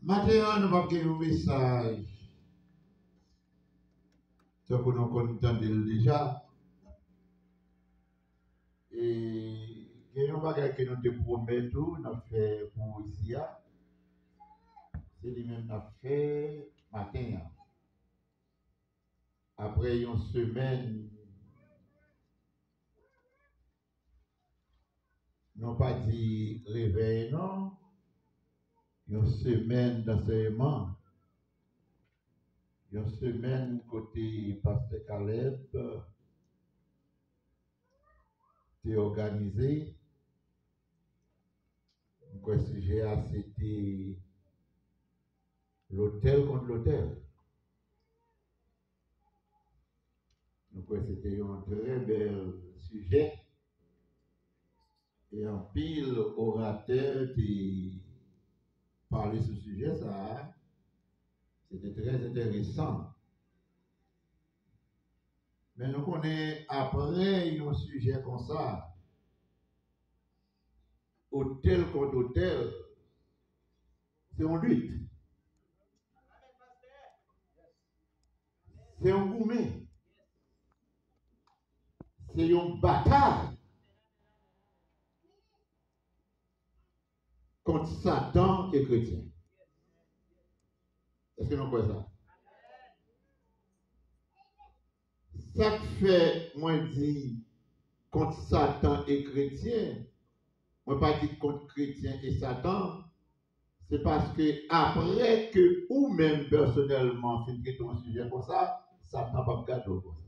Maintenant, nous allons faire un message. Ce que nous connaissons déjà. Et il y a un bagage que nous te promettons, nous avons fait pour ici. C'est lui-même nous fait matin. Après une semaine, non pas dit réveil, non. Une semaine d'enseignement. Une semaine côté Pasteur Caleb. C'est organisé. Le sujet c'était l'hôtel contre l'hôtel. Donc c'était un très bel sujet. Et en pile orateur qui parlait sur ce sujet, ça, c'était très intéressant. Mais nous connaissons après un sujet comme ça, hôtel contre hôtel, c'est une lutte. C'est un gourmet. C'est une bataille contre Satan et chrétien. Est-ce que nous croyons ça? Ça fait, moi, dit contre Satan et chrétien, moi, pas dit contre chrétien et Satan, c'est parce que après que ou même personnellement, fait traiter un sujet comme ça, Satan pas gâteau comme ça.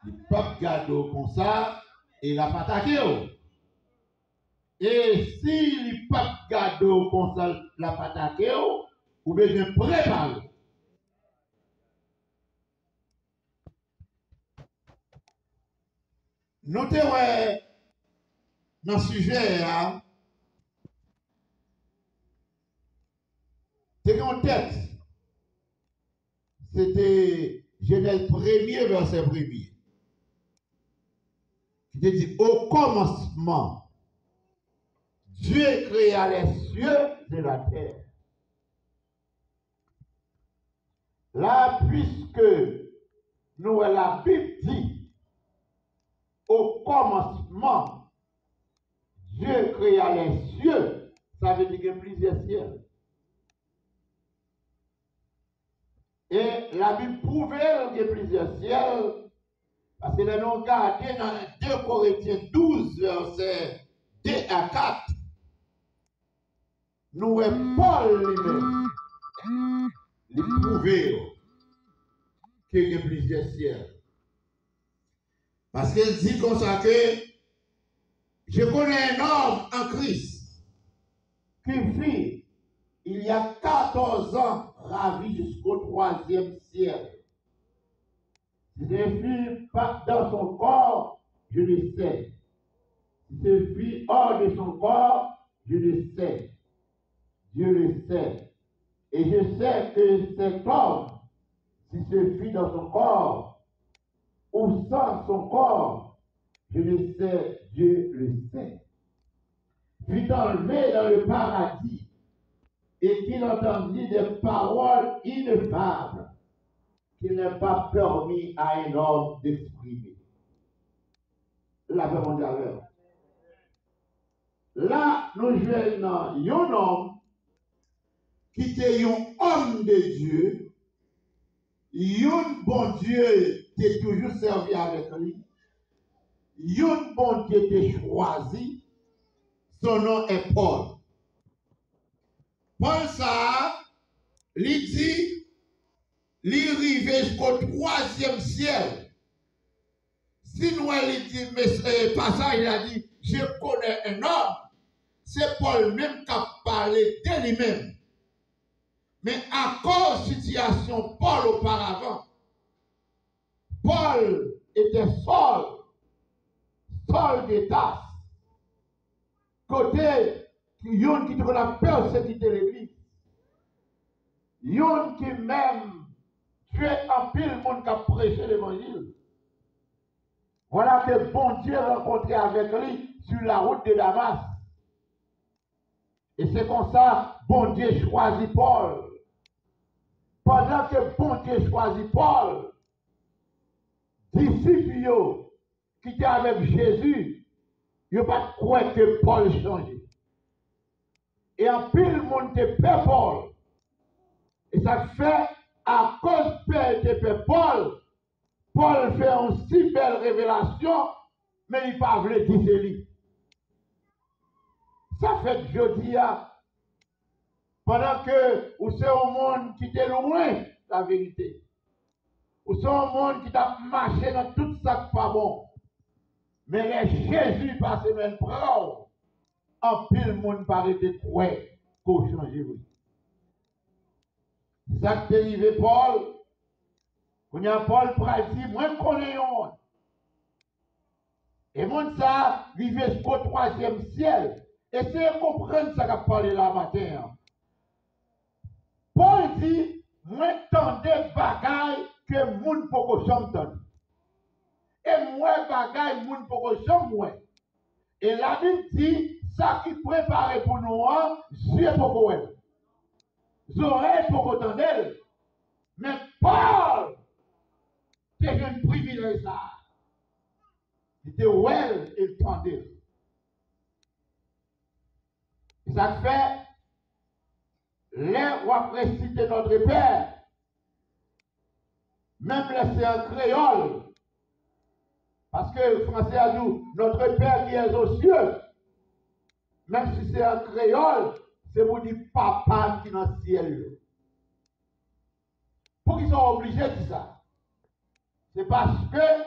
Il pas gâteau comme ça, et il n'a pas attaqué. Et s'il n'est pas gâteau comme ça, il n'a pas attaqué, ou bien préparer. Notez, ouais, dans ce sujet, c'est un texte. C'était Genèse 1er, verset 1er. Qui te dit, au commencement, Dieu créa les cieux et la terre. Là, puisque nous, la Bible dit, au commencement, Dieu créa les cieux, ça veut dire qu'il y a plusieurs cieux. Et la Bible prouvait qu'il y a plusieurs cieux, parce que nous avons regardé dans 2 Corinthiens 12, verset 2 à 4, nous avons Paul lui-même, il prouvait qu'il y a plusieurs cieux. Parce qu'il dit comme ça que je connais un homme en Christ qui vit il y a 14 ans ravi jusqu'au 3e ciel. Si c'est vit pas dans son corps, je le sais. Si c'est vit hors de son corps, je le sais. Dieu le sait. Et je sais que cet homme, si c'est vit dans son corps ou sans son corps, je le sais, Dieu le sait. Fut enlevé dans le paradis et qu'il entendit des paroles ineffables qu'il n'est pas permis à un homme d'exprimer. La paix mondiale. Là, nous jouons un homme qui était un homme de Dieu, un bon Dieu qui est toujours servi avec lui, un bon Dieu qui est choisi, son nom est Paul. Paul ça, il dit, il arrive jusqu'au 3e ciel. Si nous il dit, mais passage, il a dit, je connais un homme, c'est Paul même qui a parlé de lui-même. Mais à cause de la situation Paul auparavant, Paul était Saul de Tarse. Côté, yon qui a persécuté l'église. Yon qui même tué un pile monde qui a prêché l'évangile. Voilà que bon Dieu rencontré avec lui sur la route de Damas. Et c'est comme ça, bon Dieu choisit Paul. Pendant que bon Dieu choisit Paul, disciples qui étaient avec Jésus, ils n'ont pas croire que Paul changeait. Et en pile, monde te paie Paul. Et ça fait, à cause de paie Paul, Paul fait une si belle révélation, mais il ne pas voulu dire c'est lui. Ça fait que je dis, pendant que vous c'est un monde qui est loin la vérité. Vous c'est un monde qui a marché dans tout ça qui pas bon. Mais les Jésus passe même prendre. En pile monde paraît de croire qu'on change oui. Ça qui est arrivé Paul. Quand il y a Paul pour dire, moi je connais un monde. Et monde ça, vivait jusqu'au 3e ciel. Essayez de comprendre ça qu'a parlé là matin. Paul dit, moi tendez bagaille que moun poko chanton. Et moi bagaille moun poko chanton. Et la Bible dit, ça qui prépare pour nous, Dieu poko elle. Oreilles poko tendel. Mais Paul, c'est un privilège ça. Il était well et tendel. Ça fait, les rois précités notre Père, même laissé en créole, parce que le français a dit, notre Père qui est aux cieux, même si c'est en créole, c'est pour dire papa qui est dans le ciel. Pour qu'ils soient obligés de dire ça, c'est parce que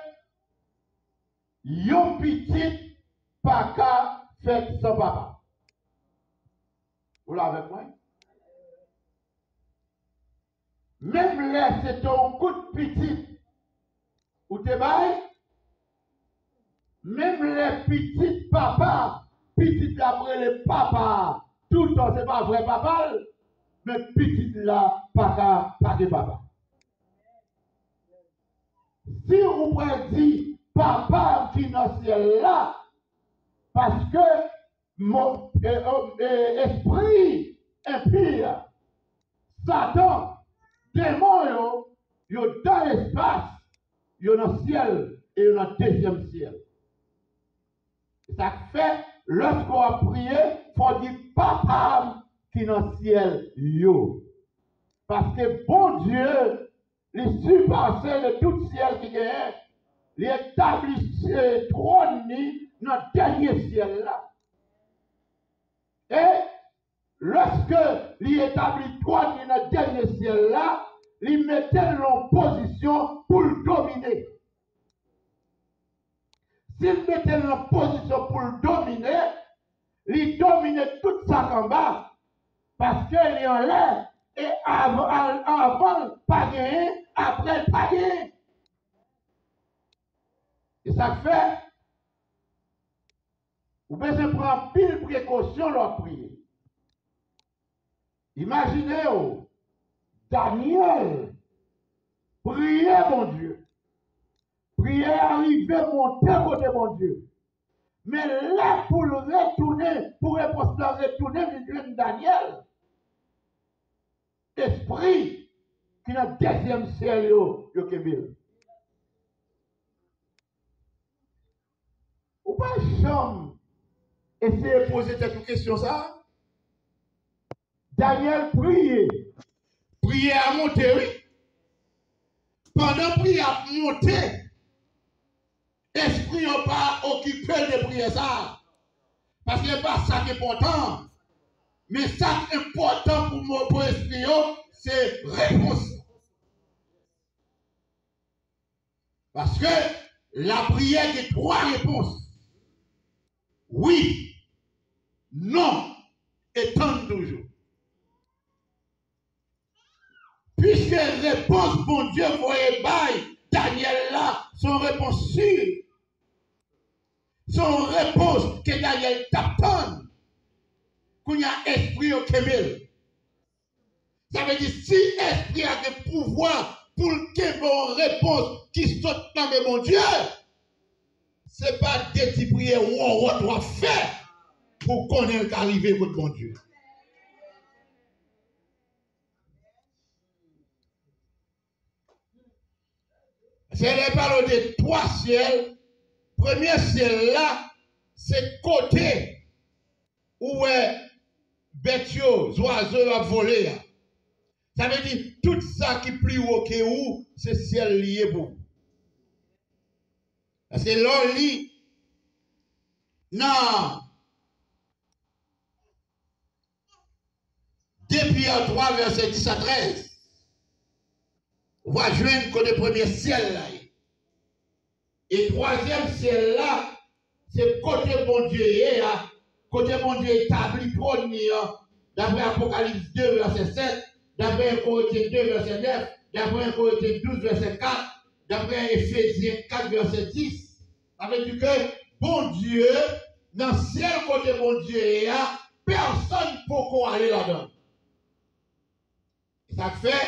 yon petit pas qu'à faire sans papa. Vous l'avez avec moi? Même là, c'est ton coup de petit. Ou te bail? Même les petits papas, petits d'après les papas, tout le temps, c'est pas vrai papa, mais petit là, pas de papa. Si vous pouvez dire papa qui est dans le ciel là, parce que mon esprit impie, Satan, démon, yo dans l'espace, yo dans le ciel et yo dans le deuxième ciel. Ça fait, lorsqu'on a prié, il faut dire papa qui est dans le ciel, yo. Parce que bon Dieu, il surpassé de tout ciel qui est, il établit trône dans le dernier ciel là. Et lorsque il établit trône dans le dernier ciel là, il mettait en position pour le dominer. S'il mettait en position pour le dominer, il dominait tout ça en bas. Parce qu'il est en l'air. Et avant, pas gagné, après, pas gagné. Et ça fait, vous pouvez prendre pile précaution leur prier. Imaginez, Daniel, priez mon Dieu. Priez arriver, monter côté mon Dieu. Mais là, pour le retourner, pour répondre retourner, vient Daniel. Esprit qui est dans le deuxième ciel, yo Kébile. Ou pas chambre. Essayez de poser cette question, ça. Daniel priez. Priez à monter, oui. Pendant prier à monter, esprit n'a pas occupé de prier ça. Parce que ce n'est pas ça qui est important. Mais ça qui est important pour l'esprit, c'est réponse. Parce que la prière a 3 réponses. Oui, non, et tant toujours. Puisque réponse, bon Dieu, voyez bail, Daniel là, son réponse sûre. Son réponse que Daniel t'attend. Qu'il y a esprit au Kébel. Ça veut dire si esprit a des pouvoirs pour qu'il y ait une réponse qui saute dans le mon Dieu, ce n'est pas des petites prières où on doit faire pour connaître qu'arriver votre bon Dieu. c'est les parole de trois ciels. Premier ciel là, c'est côté où est bête, oiseaux à voler. Ça veut dire tout ça qui plie au où, c'est ciel lié pour vous. Parce que l'on lit, non, 2 Pierre 3, verset 10 à 13. On va joindre côté premier ciel là. Et troisième ciel là, c'est côté bon Dieu, côté bon Dieu établi premier, d'après Apocalypse 2, verset 7, d'après Corinthiens 2, verset 9, d'après Corinthiens 12, verset 4, d'après Éphésiens 4, verset 10. Ça veut dire que bon Dieu, dans le ciel côté bon Dieu, personne ne peut aller là-dedans. Ça fait,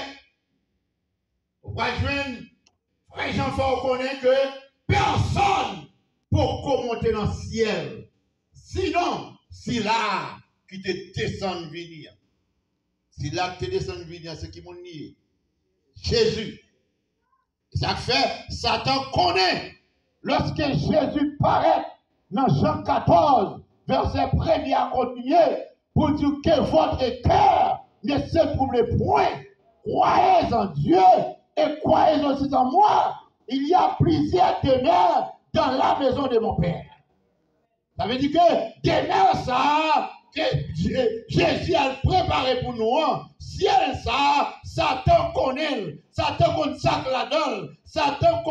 on va joindre, frère Jean-François connaît que personne ne peut monter dans le ciel. Sinon, si là qui te descend venir, si là qui te descend venir, c'est qui m'ont nié. Jésus. Ça fait, Satan connaît. Lorsque Jésus paraît dans Jean 14, verset 1er à continuer, pour dire que votre cœur ne se trouble point. Croyez en Dieu et croyez aussi en moi. Il y a plusieurs demeures dans la maison de mon Père. Ça veut dire que demeure ça, que Jésus a préparé pour nous. Ciel ça, Satan connaît. Satan connaît ça là-dedans. Satan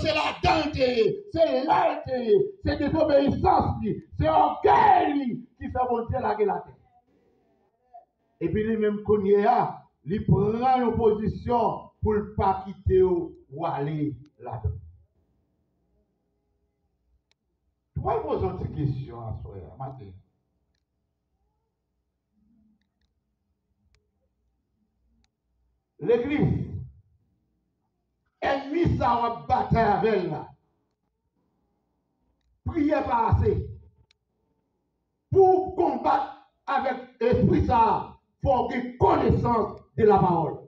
c'est la dent, c'est là, c'est désobéissance, c'est orgueil qui fait monter la terre. Et puis lui-même connaît, il prend une position pour ne pas quitter ou aller là-dedans. Je vais poser une petite question à ce matin. L'église, ennemi, ça va battre avec elle là. Priez pas assez. Pour combattre avec l'esprit, ça, il faut avoir connaissance de la parole.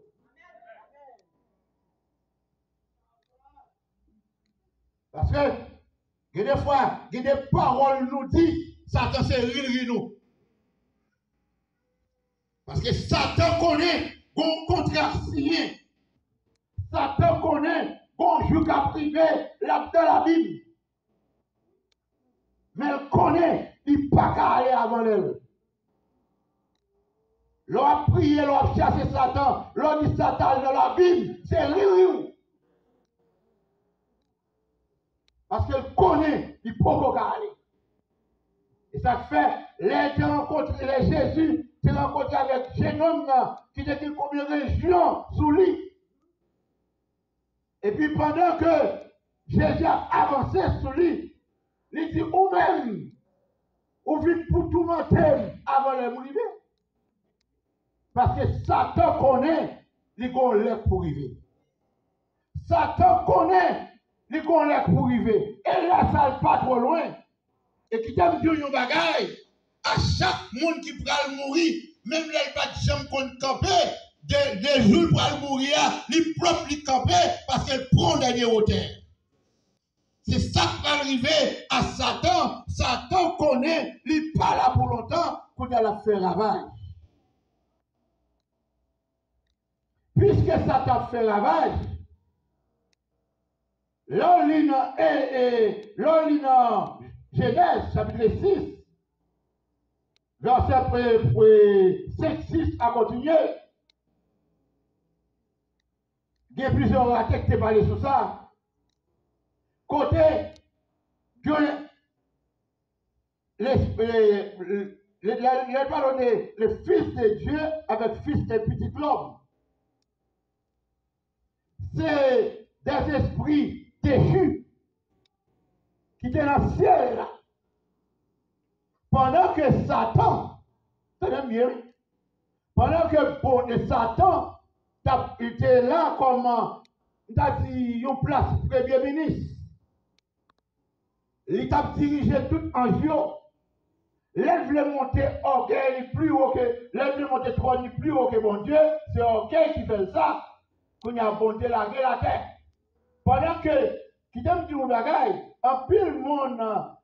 Parce que, des fois, des paroles nous disent, Satan c'est rire nous. Parce que Satan connaît qu'on contraire signé. Satan connaît qu'on joue qu'à priver dans la Bible. Mais elle connaît, il ne peut pas aller avant elle. L'on a prié, l'on a chassé Satan, l'on dit Satan dans la Bible, c'est rire. Parce qu'elle connaît, il ne peut pas aller. Et ça fait, les rencontré Jésus, tu rencontré avec un jeune homme qui était combien de régions sous lui. Et puis pendant que Jésus a avancé sous lui, il dit, ou même, ou vite pour tout monter avant de mourir. Parce que Satan connaît, il connaît pour arriver. Satan connaît, il connaît pour arriver. Et là, ça n'est pas trop loin. Et qui t'a dit un bagaille, à chaque monde qui pourra mourir, même là, il n'y a pas de jambe qu'on camper, des jours pour mourir, il propre lui camper parce qu'elle prend dernier hauteur. C'est ça qui va arriver à Satan. Satan connaît, il n'est pas là pour longtemps, qu'on a la faire ravage. Puisque Satan fait ravage, l'on lit dans Genèse, chapitre 6, verset 5-6 à continuer. Il y a plusieurs ratés qui parlé sur ça. Côté que les parole le Fils de Dieu avec Fils de petit homme. C'est des esprits déchus qui étaient dans le ciel là. Pendant que Satan, c'est mieux, pendant que bon, Satan était là comme il a dit une place premier ministre, il a dirigé tout en géo. Lève le monter orgueil plus haut que, lève le monter trône plus haut que mon Dieu, c'est orgueil qui fait ça, qu'on a monté la terre. Pendant que, qui t'aime dire un bagaille, un pile monde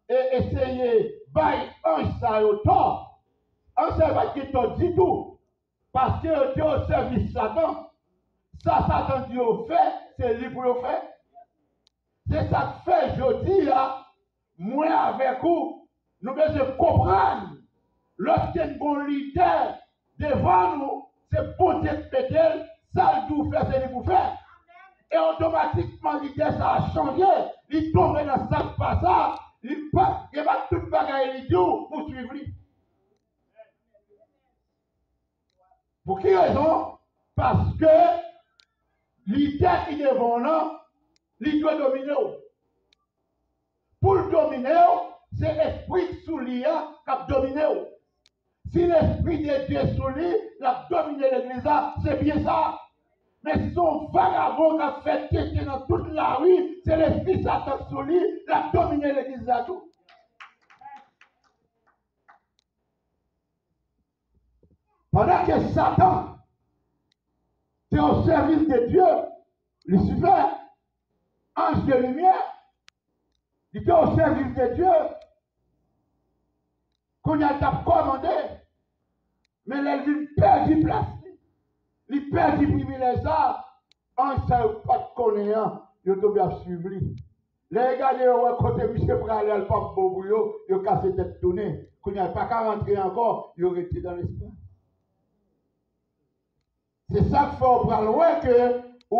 essayer bail un ça au tort. Un ça va qui te dit tout. Parce que Dieu au service Satan. Ça, Satan Dieu fait, c'est lui pour le faire. C'est ça que fait, je dis là, moi avec vous, nous devons comprendre. Lorsqu'il y a un leader devant nous, c'est pour te péter, ça le fait, c'est lui pour faire. Et automatiquement, l'idée, ça a changé. Il tombe dans ça, pas ça. Il va tout le bagage pour suivre lui. Pour quelle raison? Parce que l'idée qui est devant nous, il doit dominer. Pour le dominer, c'est l'esprit sous lui qui a dominé. Si l'esprit de Dieu sous lui, il a dominé l'église, c'est bien ça. Mais son vagabond qui a fait têter dans toute la rue, c'est l'esprit Satan sous lui, il a dominé l'église à tout. Pendant que Satan est au service de Dieu, Lucifer, ange de lumière, il était au service de Dieu, qu'on a commandé, mais il perd du place, il perd du privilège, ange ne savait pas de connaître, il est tombé à suivre lui. Les gars, côté monsieur Pralel, le pape Boubouyo, il a cassé tête tournée, qu'on n'a pas qu'à rentrer encore, il aurait été dans l'espace. C'est ça qu'il faut prendre loin que un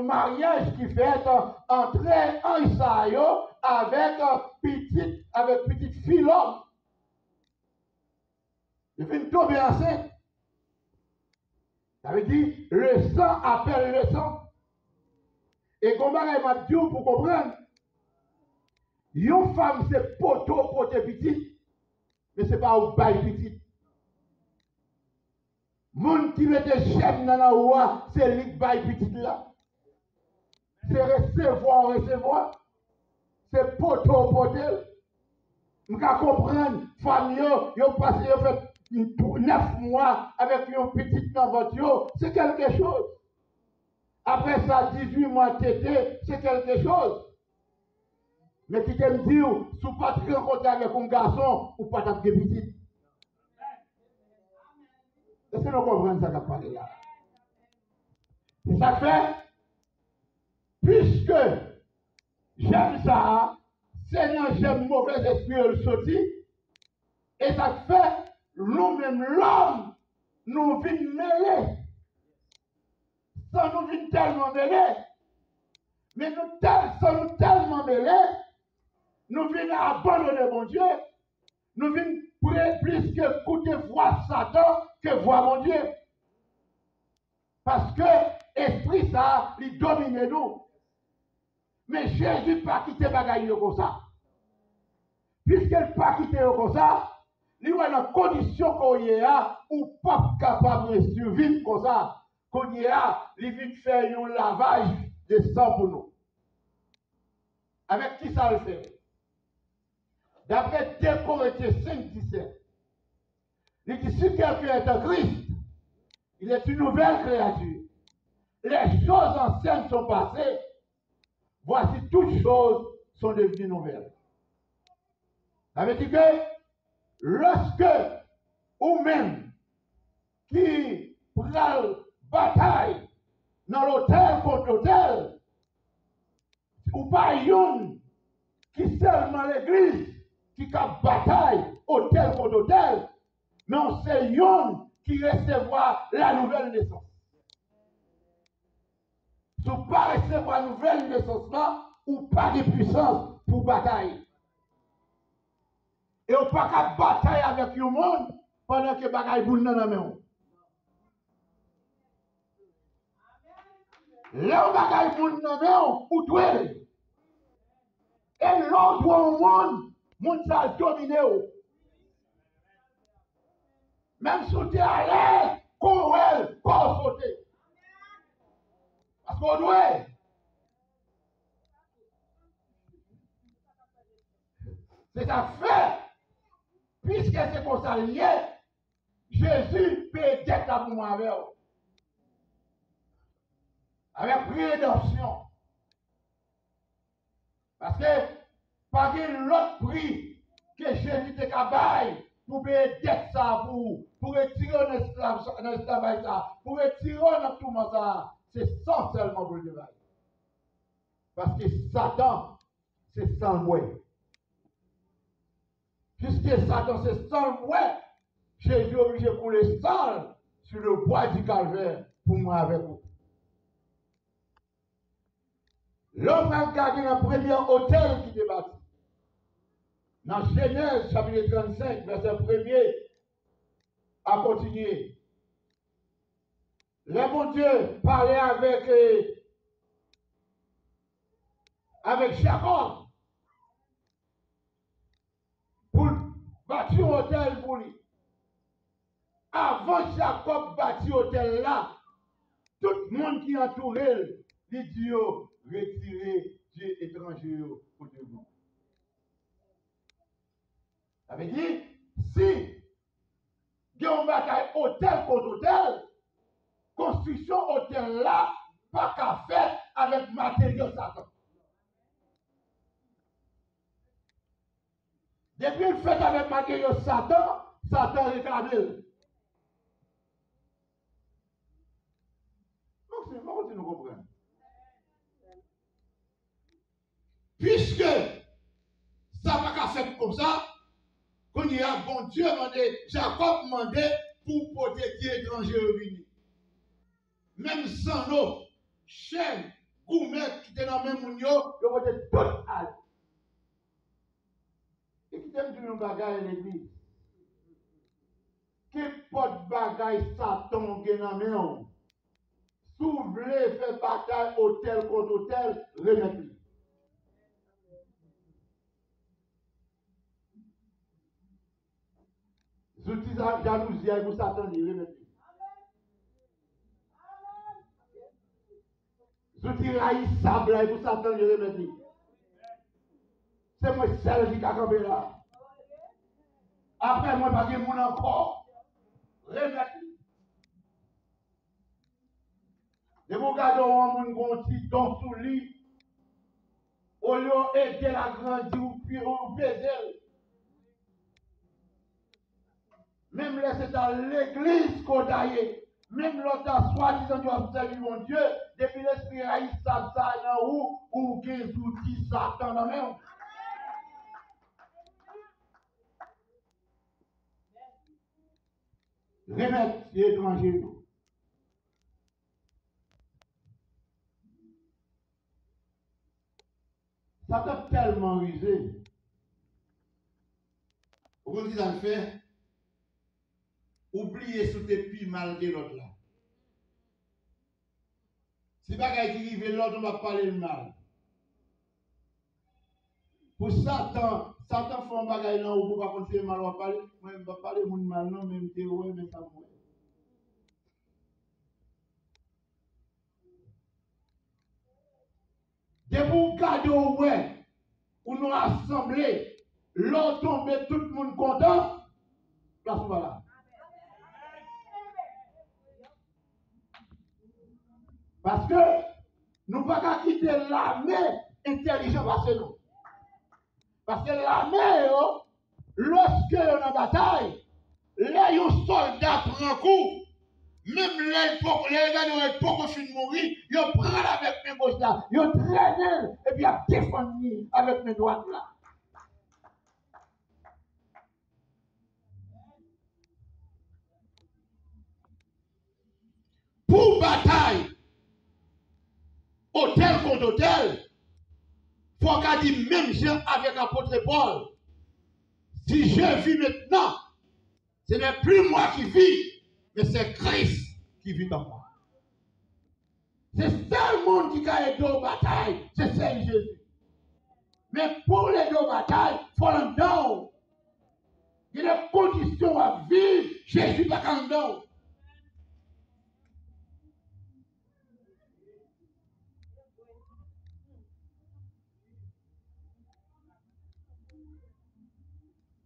mariage qui fait entre un Isaïe avec petite fille l'homme. Il vient tomber enceinte. Ça veut dire le sang appelle le sang. Et comme elle m'a dit pour comprendre, une femme c'est poteau petit, mais ce n'est pas un bail petit. Moun qui met des chaînes dans la roi, c'est lui qui baille petit là. C'est recevoir. C'est poteau. Nous pouvons comprendre, famille, yo passé, yo fait 9 mois avec une petite dans c'est quelque chose. Après ça, 18 mois tété, c'est quelque chose. Mais qui t'aime dire, si vous ne pas rencontrer avec un garçon, ou pas taper petite. Est-ce que nous comprenons ça qu'a parlé là? C'est ça fait, puisque j'aime ça, Seigneur, j'aime mauvais esprit le sorti, et ça fait, nous-mêmes, l'homme, nous venons mêler. Ça nous vient tellement mêler. Mais ça nous tellement mêler, nous venons abandonner mon Dieu. Nous venons plus que écouter voir Satan que voir mon Dieu. Parce que l'esprit, ça, il domine nous. Mais Jésus n'a pas quitté bagaille comme ça. Puisqu'il n'a pas quitté comme ça, il y a une condition qu'on y a ou pas capable de survivre comme ça. Qu'on y a, il vient faire un lavage de sang pour nous. Avec qui ça le fait? D'après 2 Corinthiens 5:17, il dit si quelqu'un est en Christ, il est une nouvelle créature. Les choses anciennes sont passées. Voici toutes choses sont devenues nouvelles. Ça veut dire que lorsque ou même qui prend bataille dans l'hôtel contre l'hôtel, ou pas une qui seulement l'église qui a bataille hôtel contre hôtel, mais on sait une qui recevra la nouvelle naissance. Si vous ne pas recevoir la nouvelle naissance là, ou pas de puissance pour bataille. Et on ne peut pas batailler avec le monde pendant que bataille boule dans la main. Là, on bataille boule dans la main, ou doué. Et l'autre au monde, monde ça domine. Même si tu es à l'aise, courir, pas sauter. Parce qu'on doit. C'est ça fait. Puisque c'est comme ça lié, Jésus peut être là pour moi avec vous. avec prédemption. Parce que, pas de l'autre prix que Jésus te cabaye pour payer dette ça, pour retirer un esclavage ça, pour retirer un tout ça, c'est ça seulement pour le travail. Parce que Satan, c'est sans le mouet. Puisque Satan, c'est sans le mouet, Jésus est obligé pour les sang sur le bois du calvaire pour moi avec vous. L'homme a gardé le premier hôtel qui est bâti. Dans Genèse, chapitre 35, verset 1er, à continuer. Le bon Dieu parlait avec Jacob pour bâtir un hôtel pour lui. Avant Jacob bâtit hôtel là, tout le monde qui entourait, il dit retirer Dieu étranger pour Dieu. Ça veut dire, si il y a une bataille hôtel contre hôtel, construction hôtel là, pas qu'à faire avec matériaux Satan. Depuis le fait avec matériaux Satan, Satan réclame. Donc, c'est pas que nous comprenons. Puisque ça va qu'à faire comme ça, quand il y a bon Dieu demandé, Jacob demandé pour protéger étranger venu. Même sans nos chaînes, gourmets qui étaient dans le même monde, ils vont être tout à l'heure. Et qui t'aime dire un bagage à l'église? Quel pot de bagage Satan qui est dans le main? Si vous voulez faire bataille hôtel contre hôtel, remettez-le. Si vous utilisez jalousie, vous s'attendez, remettez-le. Si vous utilisez haïssable, vous s'attendez, remettez-le. C'est moi seul qui a campé là. Après, moi, pas de monde encore. Remettez-le. Et vous regardez un monde qui a un petit don sous lui. Au lieu d'aider la grandir ou baiser. Même là, c'est dans l'église qu'on a eu. Même l'autre soi-disant du observer mon Dieu, depuis l'esprit haïssable, ça dans ou des outils Satan dans même. Remettre les étrangers. Ça t'a tellement rusé. Vous comprenez ce que ça fait? Oubliez sous tes pieds mal de l'autre là. Si bagaille qui arrive l'autre, on va parler le mal. Pour Satan fait un bagaille là où vous ne pouvez pas continuer mal, on va parler. Moi, je ne vais pas parler de mal, non, même si ouais, mais ça va. De vous garder au ouais, où nous assemblés, l'autre tombe, tout le monde content, place voilà. Parce que nous ne pouvons pas quitter l'armée intelligente parce que nous. Parce que l'armée, lorsque on est en bataille, là, un soldat prend un coup, même les gars qui ont fini de mourir, ils prennent avec mes gauches là, ils traînent et puis ils défendent avec mes droites là. Pour bataille, hôtel contre hôtel, il faut qu'on dise même gens avec l'apôtre Paul. Si je vis maintenant, ce n'est plus moi qui vis, mais c'est Christ qui vit en moi. C'est seul monde qui a aidé aux batailles, c'est celle Jésus. Mais pour les deux batailles, il faut l'endormir. Il y a des conditions à vivre, Jésus n'a qu'à l'endormir.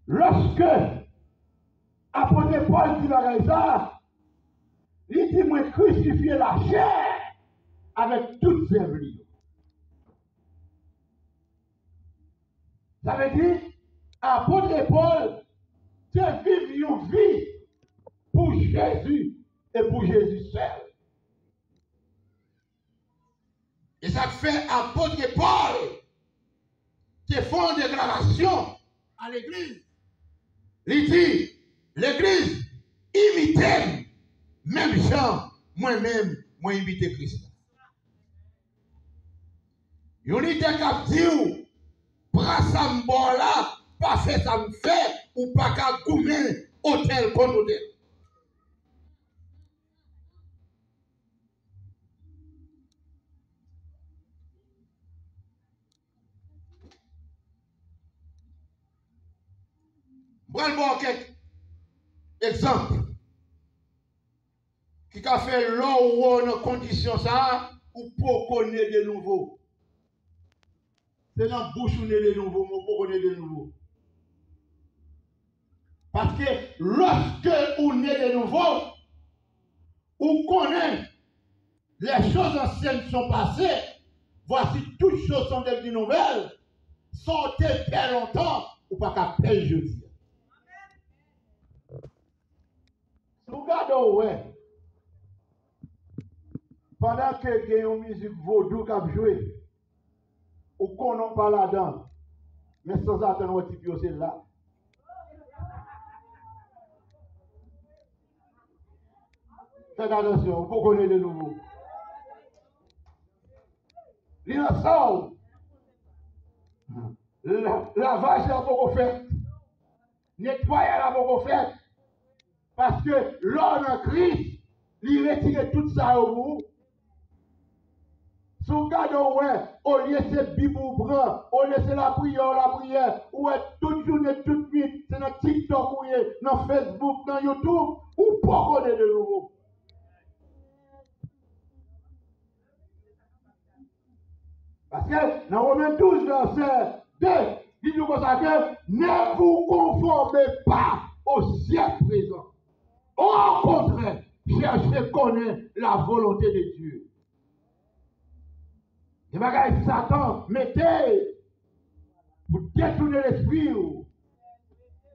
Lorsque apôtre Paul dit la ça, il dit moi crucifier la chair avec toutes ses œuvres. Ça veut dire, apôtre Paul, tu vis une vie pour Jésus et pour Jésus seul. Et ça fait apôtre Paul qui font une déclaration à l'église. Il dit, l'église, imitez, même Jean, moi-même, moi imite Christ. Il y a qui dit, prends ça là, pas fait ça me fait, ou pas qu'à goumer, hôtel contre hôtel. Prenons quelques exemples qui a fait l'eau ou en condition ça, ou pour connaître de nouveau. C'est dans la bouche où on est de nouveau, mais pour connaître de nouveau. Parce que lorsque on est de nouveau, on connaît les choses anciennes sont passées, voici toutes choses sont devenues nouvelles, sortez très longtemps, ou pas qu'à payer jeudi. Si vous regardez, ouais, pendant que il y a une musique vaudou qui a joué, ou qu'on n'a pas là-dedans, mais sans attendre un petit peu, c'est là. Faites attention, vous connaissez de nouveau. L'innocent, lavage là beaucoup fait, nettoyage là beaucoup fait, parce que l'homme en Christ, il retire tout ça au bout. Si vous regardez, au lieu de cette Bible prend, au lieu de la prière, ou toute journée, toute nuit, c'est dans TikTok, dans Facebook, dans YouTube, ou pas connaître de nouveau. Parce que dans Romains 12, verset 2, il dit comme ça que ne vous conformez pas au siècle présent. Au contraire, cherchez connaître la volonté de Dieu. Et bagaille Satan, mettez pour détourner l'esprit,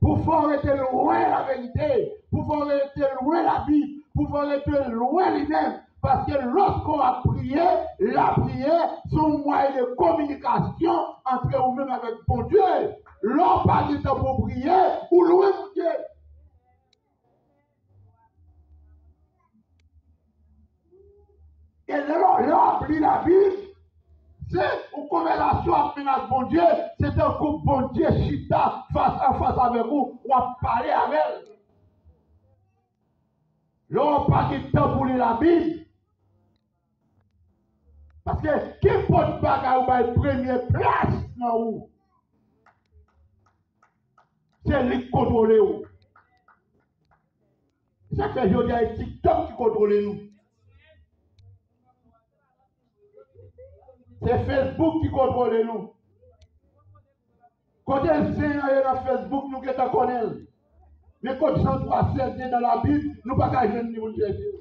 pour faire arrêter loin la vérité, pour faire arrêter loin la Bible, pour faire arrêter loin lui-même. Parce que lorsqu'on a prié, la prière, c'est un moyen de communication entre vous-même avec bon Dieu. L'on pas du temps pour prier, ou louer mon Dieu. Et là, on lit la Bible, c'est une conversation avec bon Dieu, c'est un coup bon Dieu chita face à face avec vous, on va parler avec elle. Là, on pas du temps pour lire la Bible. Parce que qui porte bagaille ou une première place dans où? C'est lui qui contrôle où. Ça fait aujourd'hui un TikTok qui contrôle nous. C'est Facebook qui contrôle nous. Quand elle est dans Facebook, nous qui t'en connaissons. Mais quand Jean 3,16 est dans la Bible, nous ne pouvons pas gagner niveau de Jésus.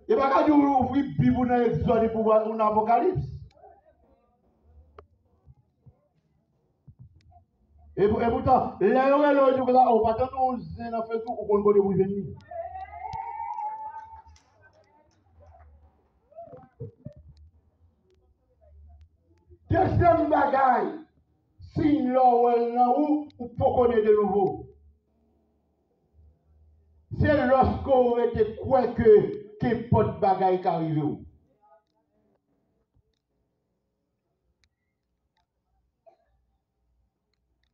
Et pas qu'à ouvrir la Bible dans l'Exode pour voir l'Apocalypse. Et pourtant, les gens qui ont dit, on va attendre dans Facebook pour qu'on vous venir. Deuxième bagaille, si l'on est là où, ou pour connaître de nouveau. C'est lorsqu'on était quoi que pas de bagaille qui arrive.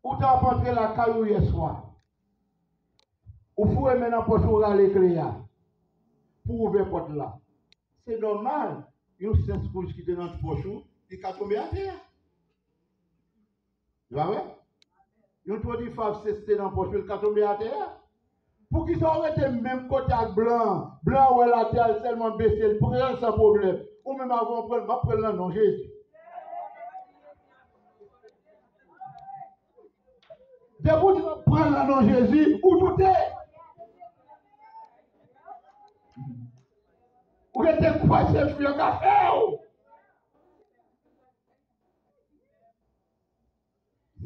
Ou t'as rencontré la caillou hier soir. Ou faut maintenant pour aller l'éclair pour ouvrir la porte là. C'est normal. Il y a un Saint-Spouche qui est dans le poche, il a tombé à terre. Tu vois, ouais? Il y a un tour de fave, c'est dans le poche, il a tombé à terre. Pour qu'ils soient été même côté blanc, blanc où la terre seulement baissé, pour rien sans problème. Ou même avant de prendre le nom Jésus. Debout, tu vas prendre le nom de Jésus, ou tout est. Ou était quoi c'est fou, café?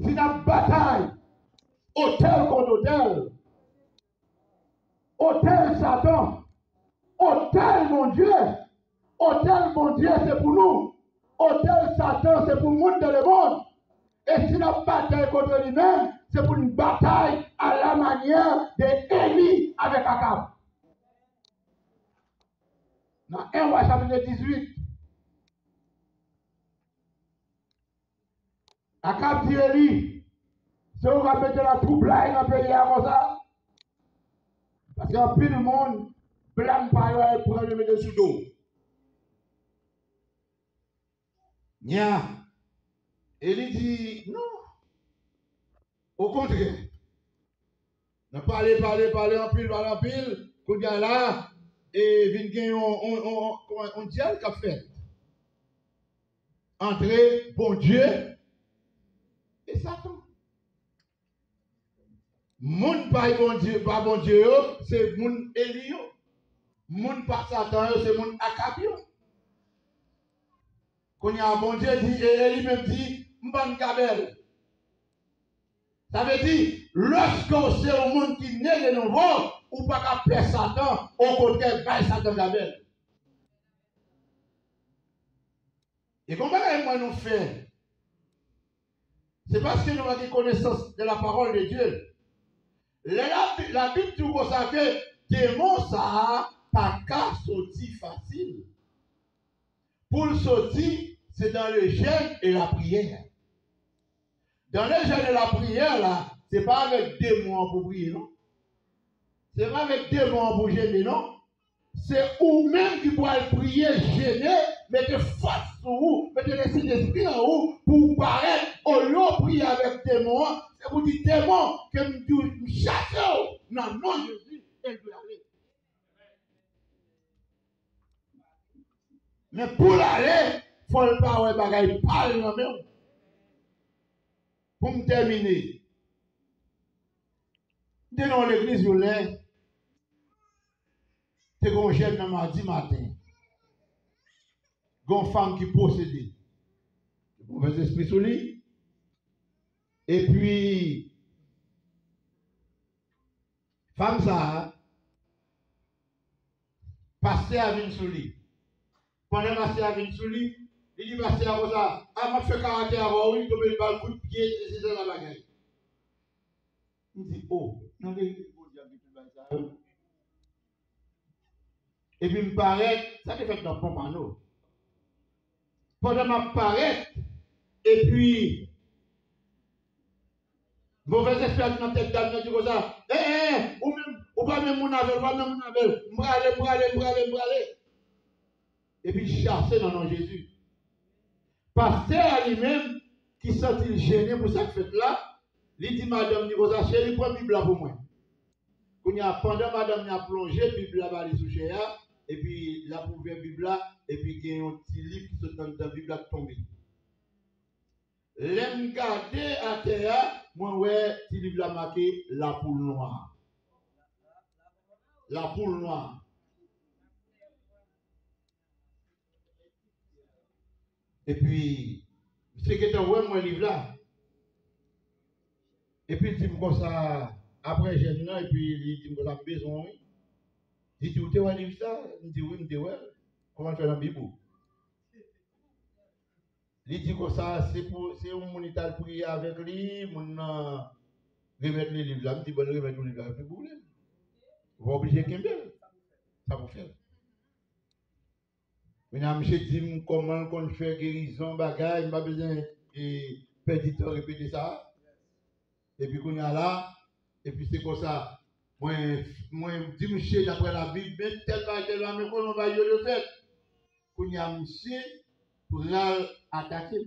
C'est une bataille. Hôtel contre hôtel. Hôtel Satan. Hôtel mon Dieu. Hôtel mon Dieu, c'est pour nous. Hôtel Satan, c'est pour le monde dans le monde. Et si la bataille contre lui-même, c'est pour une bataille à la manière d'Élie avec Akab. Dans 1 roi chapitre 18, Akab dit Élie, si on va mettre la trouble là dans le pays comme ça, parce qu'il y a plus de monde, blâme par là pour le mettre sous dos. Nya, Élie dit non. Au contraire, on parler en pile, qu'on y a là, et vient on dialogue qu'a fait. Entre bon Dieu et Satan. Moun pas bon Dieu, c'est moun Élie. Moun pas Satan, c'est moun Akab. Quand y a bon Dieu dit, et Élie même dit, m'ban kabel. Ça veut dire, lorsque c'est un monde qui naît de nouveau, ou pas qu'à perdre Satan, au contraire, pas Satan kabel. Et comment nous faire? C'est parce que nous avons connaissance de la parole de Dieu. La Bible dit comme ça que démon ça pas qu'à sortir facile. Pour le sortir, c'est dans le jeûne et la prière. Dans le jeûne et la prière, là, ce n'est pas avec démon pour prier, non? Ce n'est pas avec démon pour gêner, non? C'est vous-même qui pourrez prier, gêner, mettre face sur vous, mettre les signes d'esprit en vous pour paraître au lieu de prier avec démon. C'est vous dire démon que me chasse. Non, non, Jésus, elle doit aller. Mais pour l'aller, il faut le pas bagaille parle non même. Pour me terminer. Dans l'église, je l'ai. C'est qu'on jeune dans mardi matin. Une femme qui possédait. Mauvais esprit sur lui. Et puis, femme ça, passer à venir sur lui. Pendant passer à venir sur lui, il dit passer à ça. Ah, m'a fait caractère avant, oui, tomber le bal, coup de pied, et c'est dans la bagaille. Il dit, oh, non, et puis, il me paraît, ça te fait dans le pompe. Pendant ma paraît, et puis, mauvais esprit dans tête d'âme, dit comme ça, ou pas même mon avel, m'brale. Et puis, chasser dans le nom de Jésus. Pasteur à lui-même, qui sent-il gêné pour cette fête-là, il dit, madame, dit comme ça, chérie, prends la Bible pour moi. Pendant madame a plongé, la Bible là sous chez et puis la ouvert la Bible là, et puis il y a un petit livre qui se donne dans la Bible là tombé. L'aime garder à terre, moi ouais, petit livre là marqué la poule noire. La poule noire. Et puis, c'est que tu as moi livre là. Et puis il dit comme ça, après j'ai dit non, et puis il dit comme ça, besoin. Il dit, tu as livre ça? Il dit oui, il dit ouais. Comment tu fais dans la Bible? Il dit que ça, c'est un moniteur prier avec lui, mon remettre les livres là, il dit bon, remettre les livres là, c'est pour lui. Vous êtes obligé de gagner. Ça vous fait. Maintenant, monsieur dit comment on fait guérison, bagaille, il n'a pas besoin de perdre du temps répéter ça. Et puis qu'on y a là, et puis c'est comme ça. Moi, dis monsieur, d'après la Bible, mais tel va, mais comment on va y aller le fait? Qu'on y a monsieur pour attaquer.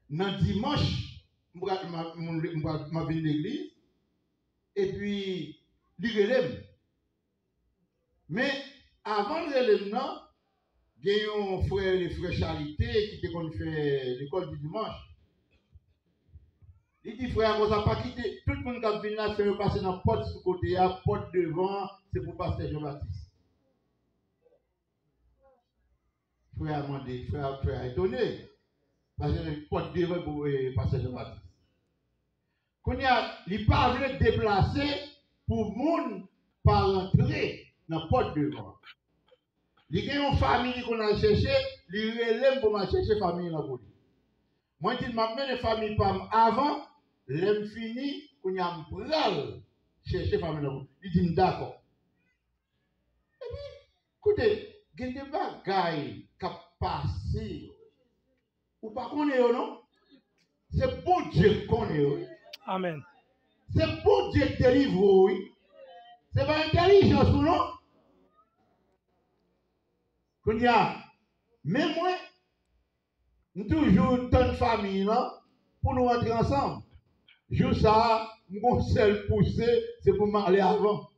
Dans dimanche, je vais à l'église, et puis, il relève. Mais avant de relève, il y a un frère, les frères Charité, qui fait l'école du dimanche. Il dit, frère, on n'a pas quitté. Tout le monde qui a venu là, c'est passer dans la porte sous côté, la porte devant, c'est pour passer Jean-Baptiste. Frère a demandé, frère a étonné. Parce que la porte devant pour passer Jean-Baptiste. Quand il n'est pas voulu déplacer pour monde pas rentrer dans la porte devant. Il y a une famille qu'on a cherché, il relève pour chercher la famille dans la police. Moi, je dis, je les familles avant, l'aime fini, qu'on y a un bral chercher la famille dans la police. Il dit, d'accord. Et puis, écoutez, il y a des bagailles qui passent. Ou pas qu'on est, non? C'est bon Dieu qu'on est. Amen. C'est bon Dieu qui délivre, oui. C'est pas intelligence, non? Qu'on y a, même moi, nous toujours tant de famille, non? Pour nous rentrer ensemble. Juste ça, mon seul poussé, c'est pour m'aller avant.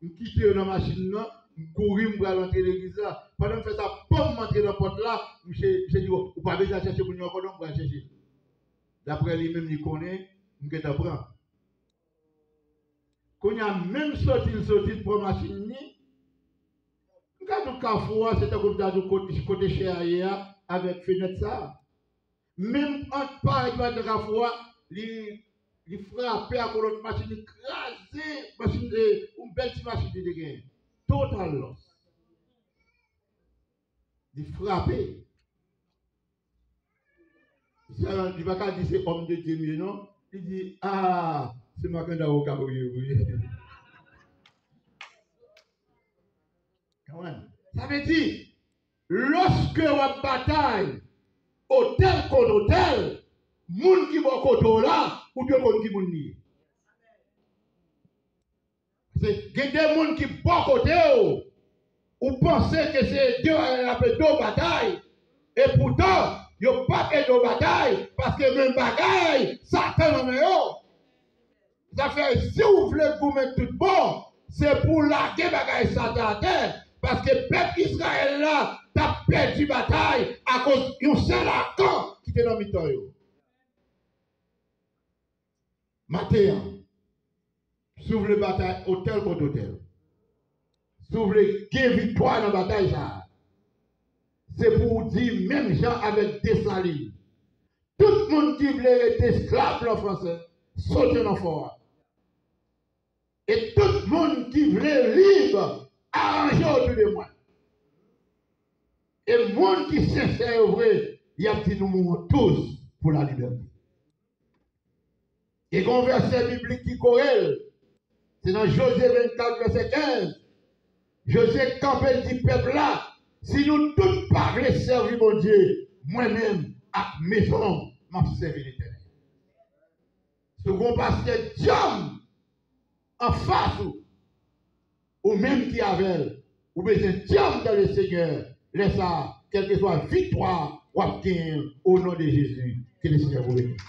Je quitte dans la machine, je courir pour aller rentrer l'église là. Pendant que je fais ça, pour m'entrer dans la porte là, je dis, vous n'avez pas besoin de chercher pour nous encore, pour aller chercher. D'après lui-même, il connaît, je t'apprends. Quand il y a même sorti pour la machine, quand le carrefour, c'était comme ça, du côté chez Aïa, avec fenêtre ça. Même en parlant de carrefour, il frappait à l'autre machine, écrasé, machine de, une belle machine de gain. Total loss. Il frappait. Il ne va pas dire c'est homme de Dieu, non? Il dit, ah, c'est ma candidat au carreau, oui. Ça veut dire, lorsque on bataille, hôtel contre hôtel, moun qui va côté là, ou bien moun qui moun ni. C'est qu'il y a des moun qui vont côté ou pensez que c'est deux batailles, et pourtant, il n'y a pas que deux batailles, parce que même bataille, Satan en est haut. Ça fait, si vous voulez vous mettre tout bon, c'est pour larguer bagaille Satan à terre. Parce que le peuple Israël là, t'as perdu bataille à cause d'un seul accord qui était dans le temps. Matin, s'ouvre le bataille, hôtel contre hôtel. S'ouvre les victoires dans la bataille, c'est pour dire, même gens avec des salines. Tout le monde qui voulait être esclave en français, saute dans le fort. Et tout le monde qui voulait libre, arranger autour de moi. Et le monde qui sincère vrai, il y a dit nous mourons tous pour la liberté. Et un verset biblique qui corrèle, c'est dans Josué 24, verset 15. Josué campé dit peuple là, si nous tous pas servir mon Dieu, moi-même, à maison, m'a servi l'éternel. Second pasteur Diom, en face ou même qui avait, ou besoin Diom dans le Seigneur, laisse ça, quelle que soit victoire, ou obtenir au nom de Jésus, que le Seigneur vous bénisse.